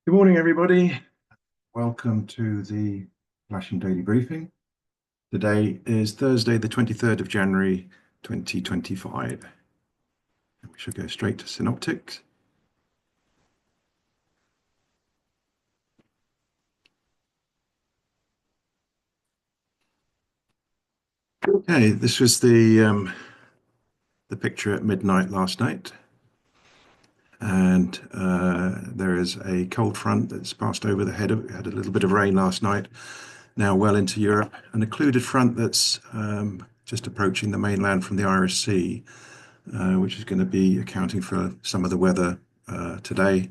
Good morning, everybody. Welcome to the Lasham Daily Briefing. Today is Thursday, the 23rd of January, 2025. And we should go straight to synoptics. Okay, this was the picture at midnight last night. And there is a cold front that's passed over the head of, had a little bit of rain last night, now well into Europe. An occluded front that's just approaching the mainland from the Irish Sea, which is going to be accounting for some of the weather today.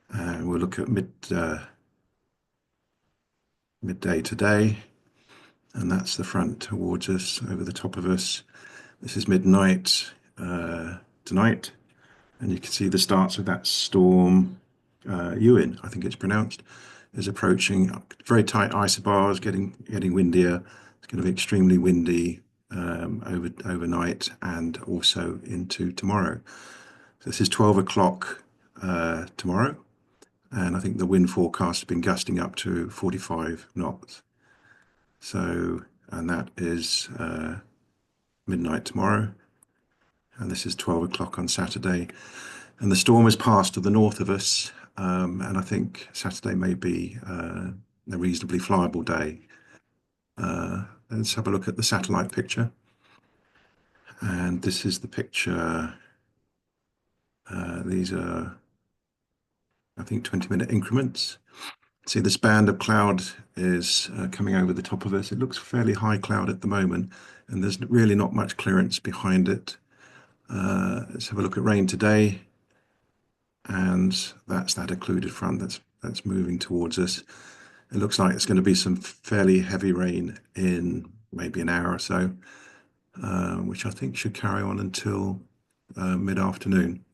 And we'll look at midday today, and that's the front towards us, over the top of us. This is midnight tonight, and you can see the starts of that storm. Ewan, I think it's pronounced, is approaching. Very tight isobars, getting windier. It's going to be extremely windy overnight and also into tomorrow. So this is 12 o'clock tomorrow. And I think the wind forecast has been gusting up to 45 knots. So, and that is midnight tomorrow. And this is 12 o'clock on Saturday. And the storm has passed to the north of us. And I think Saturday may be a reasonably flyable day. Let's have a look at the satellite picture. And this is the picture. These are, I think, 20-minute increments. See, this band of cloud is coming over the top of us. It looks fairly high cloud at the moment, and there's really not much clearance behind it. Let's have a look at rain today, and that's that occluded front that's moving towards us. It looks like it's going to be some fairly heavy rain in maybe an hour or so, which I think should carry on until mid-afternoon.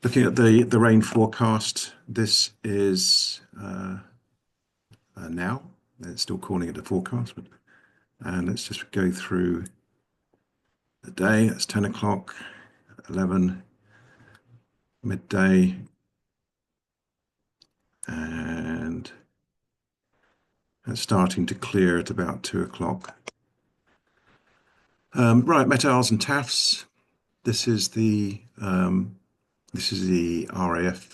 Looking at the rain forecast, this is now. They're still calling it a forecast, and let's just go through the day. It's 10 o'clock, 11, midday, and it's starting to clear at about 2 o'clock. Right, metals and TAFs. This is the RAF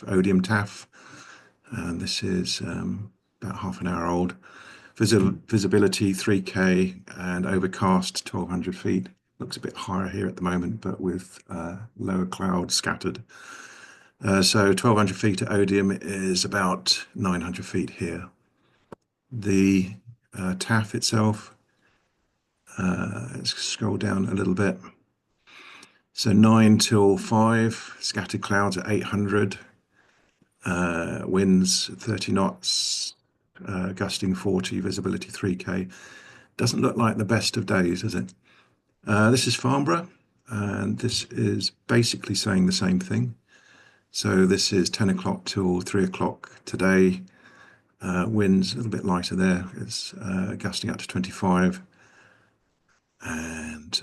Odium TAF, and this is about half an hour old. Visibility 3K and overcast 1,200 feet. Looks a bit higher here at the moment, but with lower cloud scattered. So 1,200 feet at Odium is about 900 feet here. The TAF itself, let's scroll down a little bit. So 9 till 5, scattered clouds at 800, winds 30 knots, gusting 40, visibility 3K. Doesn't look like the best of days, does it? This is Farnborough, and this is basically saying the same thing. So this is 10 o'clock till 3 o'clock today. Winds a little bit lighter there. It's gusting up to 25. And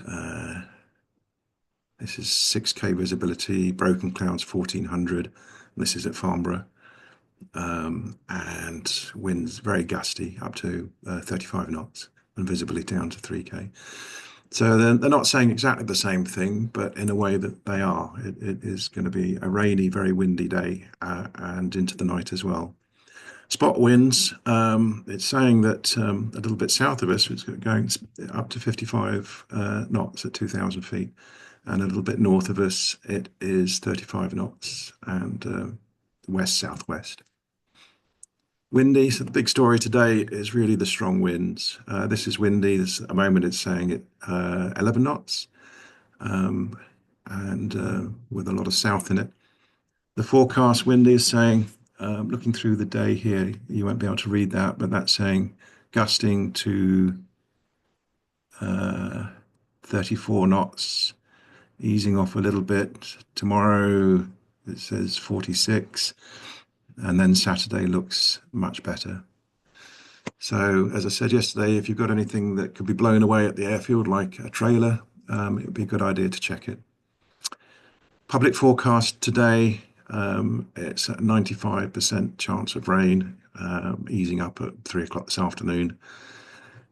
this is 6K visibility, broken clouds 1400. This is at Farnborough. And winds very gusty, up to 35 knots, and visibility down to 3K. So they're not saying exactly the same thing, but in a way that they are. It is going to be a rainy, very windy day and into the night as well. Spot winds, it's saying that a little bit south of us, it's going up to 55 knots at 2,000 feet. And a little bit north of us, it is 35 knots and west-southwest. Windy, so the big story today is really the strong winds. This is windy. This, at the moment it's saying it 11 knots and with a lot of south in it. The forecast wind is saying, looking through the day here, you won't be able to read that, but that's saying gusting to uh, 34 knots, easing off a little bit. Tomorrow it says 46, and then Saturday looks much better. So, as I said yesterday, if you've got anything that could be blown away at the airfield, like a trailer, it would be a good idea to check it. Public forecast today, it's at 95% chance of rain, easing up at 3 o'clock this afternoon.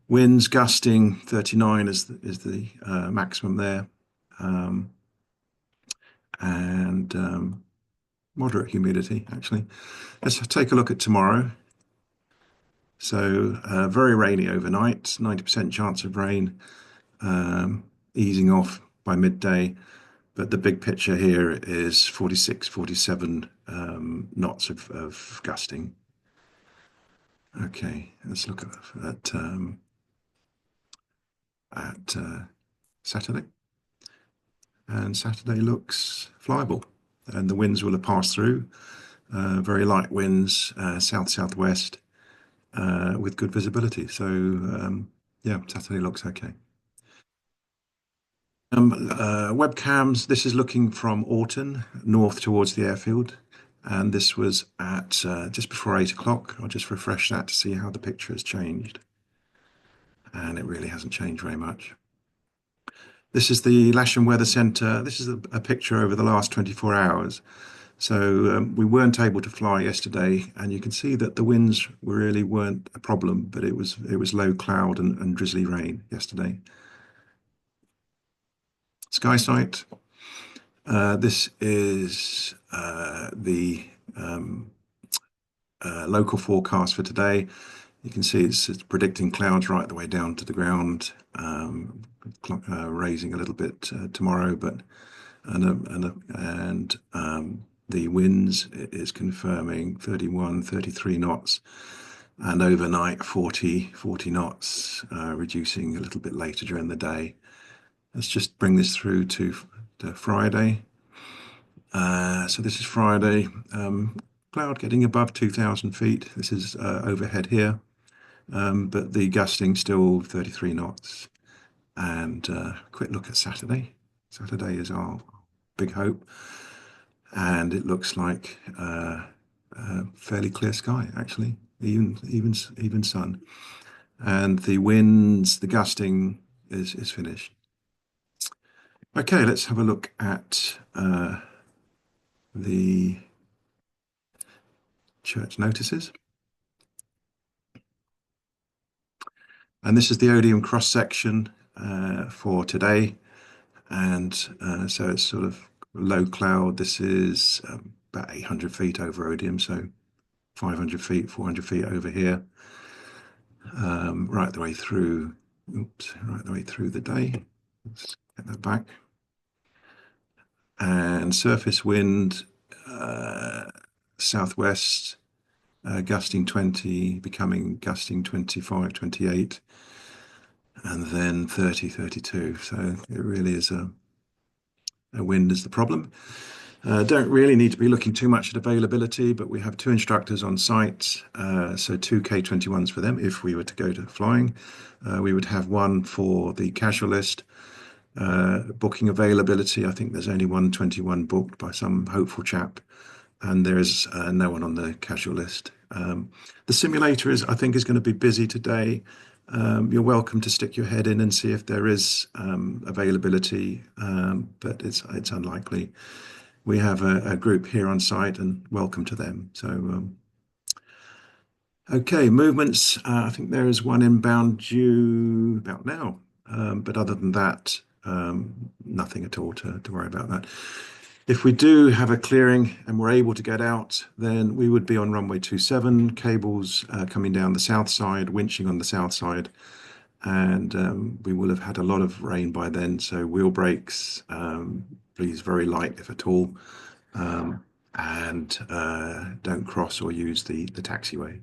Winds gusting 39 is the maximum there, um, and moderate humidity actually. Let's take a look at tomorrow. So very rainy overnight, 90% chance of rain, easing off by midday. But the big picture here is 46, 47 knots of gusting. Okay, let's look at Saturday. And Saturday looks flyable, and the winds will have passed through. Very light winds, south-southwest, with good visibility. So yeah, Saturday looks okay. Webcams, this is looking from Orton north towards the airfield. And this was at just before 8 o'clock. I'll just refresh that to see how the picture has changed. And it really hasn't changed very much. This is the Lasham Weather Centre. This is a picture over the last 24 hours. So we weren't able to fly yesterday, and you can see that the winds really weren't a problem, but it was low cloud and drizzly rain yesterday. Sky sight. This is the local forecast for today. You can see it's predicting clouds right the way down to the ground, raising a little bit tomorrow, but and the winds is confirming 31, 33 knots, and overnight 40 knots, reducing a little bit later during the day. Let's just bring this through to Friday. So this is Friday. Cloud getting above 2,000 feet. This is overhead here, but the gusting still 33 knots. And quick look at Saturday. Saturday is our big hope, and it looks like fairly clear sky actually, even sun. And the winds, the gusting is finished. Okay, let's have a look at the church notices. And this is the Odium cross section for today. And so it's sort of low cloud. This is about 800 feet over Odium, so 500 feet, 400 feet over here, right the way through. Oops, right the way through the day. Let's get that back. And surface wind, southwest, gusting 20, becoming gusting 25, 28, and then 30, 32. So it really is a wind is the problem. Don't really need to be looking too much at availability, but we have 2 instructors on site, so 2 K21s for them if we were to go to flying. We would have 1 for the casual list. Booking availability, I think there's only 121 booked by some hopeful chap, and there's no one on the casual list. The simulator I think is going to be busy today. You're welcome to stick your head in and see if there is availability, but it's unlikely. We have a group here on site, and welcome to them. So, okay, movements. I think there is 1 inbound due about now, but other than that, nothing at all to worry about that. If we do have a clearing and we're able to get out, then we would be on runway 27, cables coming down the south side, winching on the south side, and we will have had a lot of rain by then. So wheel brakes, please very light if at all, and don't cross or use the taxiway.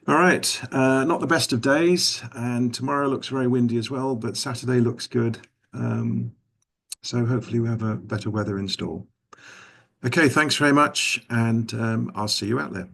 All right, not the best of days, and tomorrow looks very windy as well, but Saturday looks good. So hopefully we have a better weather in store. Okay, thanks very much, and I'll see you out there.